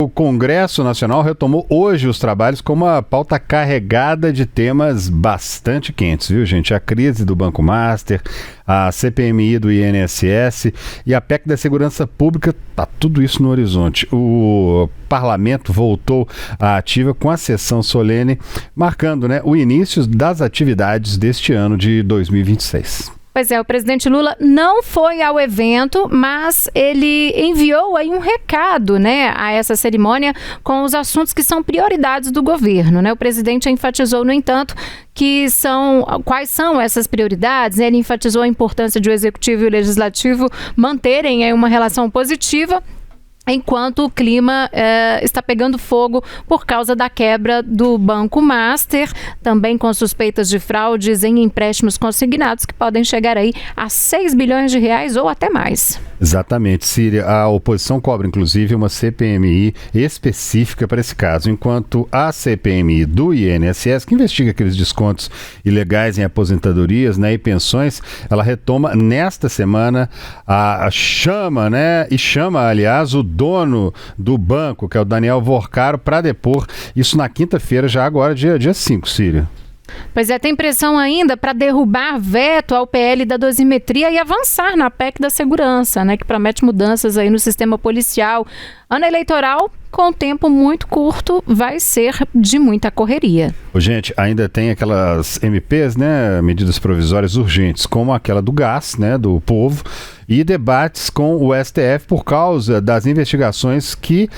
O Congresso Nacional retomou hoje os trabalhos com uma pauta carregada de temas bastante quentes, viu, gente? A crise do Banco Master, a CPMI do INSS e a PEC da Segurança Pública, tá tudo isso no horizonte. O Parlamento voltou à ativa com a sessão solene, marcando, o início das atividades deste ano de 2026. Pois é, o presidente Lula não foi ao evento, mas ele enviou aí um recado, a essa cerimônia com os assuntos que são prioridades do governo, O presidente enfatizou, no entanto, quais são essas prioridades. Ele enfatizou a importância de o Executivo e o Legislativo manterem aí uma relação positiva, enquanto o clima está pegando fogo por causa da quebra do Banco Master, também com suspeitas de fraudes em empréstimos consignados que podem chegar aí a 6 bilhões de reais ou até mais. Exatamente, Síria. A oposição cobra, inclusive, uma CPMI específica para esse caso, enquanto a CPMI do INSS, que investiga aqueles descontos ilegais em aposentadorias e pensões, ela retoma nesta semana chama, aliás, o dono do banco, que é o Daniel Vorcaro, para depor isso na quinta-feira, já agora, dia 5, Síria. Pois é, tem pressão ainda para derrubar veto ao PL da dosimetria e avançar na PEC da segurança, que promete mudanças aí no sistema policial. Ano eleitoral, com tempo muito curto, vai ser de muita correria. Gente, ainda tem aquelas MPs, medidas provisórias urgentes, como aquela do gás, do povo, e debates com o STF por causa das investigações que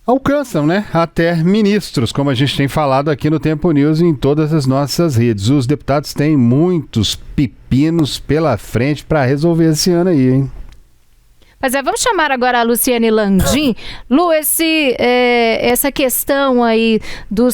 alcançam, até ministros, como a gente tem falado aqui no Tempo News e em todas as nossas redes. Os deputados têm muitos pepinos pela frente para resolver esse ano aí, hein? Mas vamos chamar agora a Luciane Landim. Lu, essa questão aí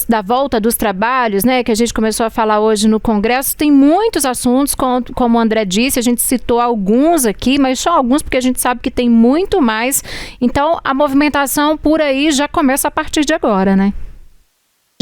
da volta dos trabalhos, que a gente começou a falar hoje no Congresso, tem muitos assuntos, como o André disse, a gente citou alguns aqui, mas só alguns, porque a gente sabe que tem muito mais. Então, a movimentação por aí já começa a partir de agora,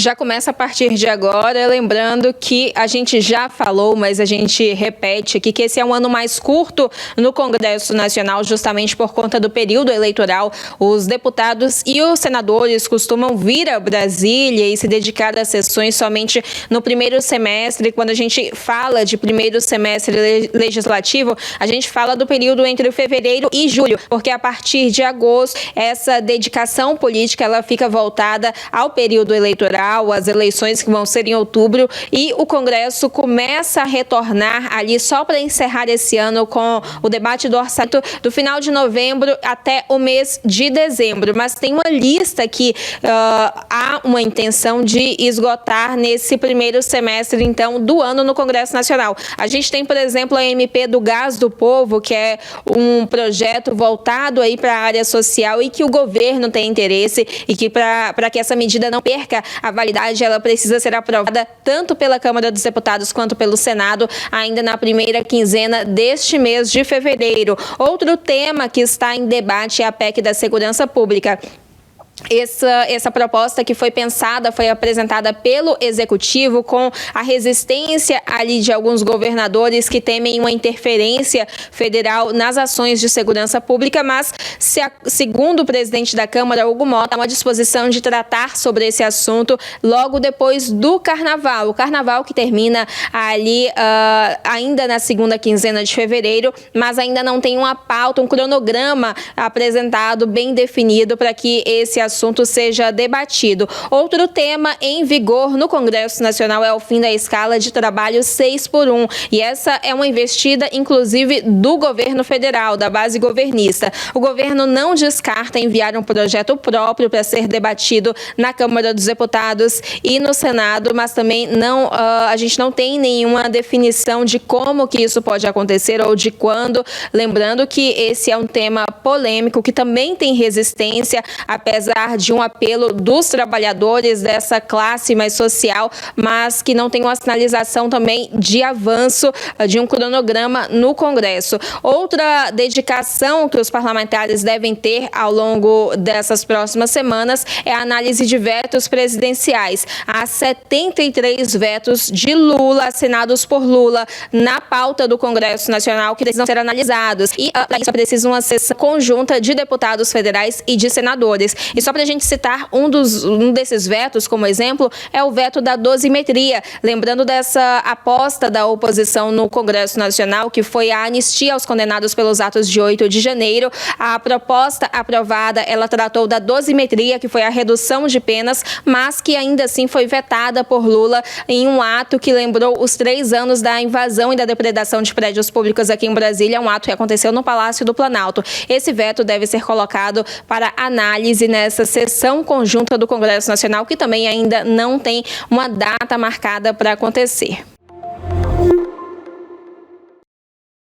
Já começa a partir de agora, lembrando que a gente já falou, mas a gente repete aqui que esse é um ano mais curto no Congresso Nacional, justamente por conta do período eleitoral. Os deputados e os senadores costumam vir a Brasília e se dedicar às sessões somente no primeiro semestre. Quando a gente fala de primeiro semestre legislativo, a gente fala do período entre fevereiro e julho, porque a partir de agosto, essa dedicação política ela fica voltada ao período eleitoral, as eleições que vão ser em outubro, e o Congresso começa a retornar ali só para encerrar esse ano com o debate do orçamento do final de novembro até o mês de dezembro. Mas tem uma lista que há uma intenção de esgotar nesse primeiro semestre, então, do ano no Congresso Nacional. A gente tem, por exemplo, a MP do Gás do Povo, que é um projeto voltado aí para a área social e que o governo tem interesse, e que para que essa medida não perca a validade, ela precisa ser aprovada tanto pela Câmara dos Deputados quanto pelo Senado ainda na primeira quinzena deste mês de fevereiro. Outro tema que está em debate é a PEC da Segurança Pública. Essa proposta que foi pensada, foi apresentada pelo Executivo com a resistência ali de alguns governadores que temem uma interferência federal nas ações de segurança pública, mas segundo o presidente da Câmara, Hugo Mota, há uma disposição de tratar sobre esse assunto logo depois do Carnaval. O Carnaval que termina ali ainda na segunda quinzena de fevereiro, mas ainda não tem uma pauta, um cronograma apresentado bem definido para que esse assunto seja debatido. Outro tema em vigor no Congresso Nacional é o fim da escala de trabalho 6x1. E essa é uma investida, inclusive, do governo federal, da base governista. O governo não descarta enviar um projeto próprio para ser debatido na Câmara dos Deputados e no Senado, mas também a gente não tem nenhuma definição de como que isso pode acontecer ou de quando. Lembrando que esse é um tema polêmico, que também tem resistência, apesar de um apelo dos trabalhadores dessa classe mais social, mas que não tem uma sinalização também de avanço de um cronograma no Congresso. Outra dedicação que os parlamentares devem ter ao longo dessas próximas semanas é a análise de vetos presidenciais. Há 73 vetos de Lula, assinados por Lula, na pauta do Congresso Nacional, que precisam ser analisados. E para isso precisa uma sessão conjunta de deputados federais e de senadores. Isso só para a gente citar um desses vetos como exemplo, é o veto da dosimetria. Lembrando dessa aposta da oposição no Congresso Nacional, que foi a anistia aos condenados pelos atos de 8 de janeiro. A proposta aprovada, ela tratou da dosimetria, que foi a redução de penas, mas que ainda assim foi vetada por Lula em um ato que lembrou os 3 anos da invasão e da depredação de prédios públicos aqui em Brasília, um ato que aconteceu no Palácio do Planalto. Esse veto deve ser colocado para análise nessa sessão conjunta do Congresso Nacional, que também ainda não tem uma data marcada para acontecer.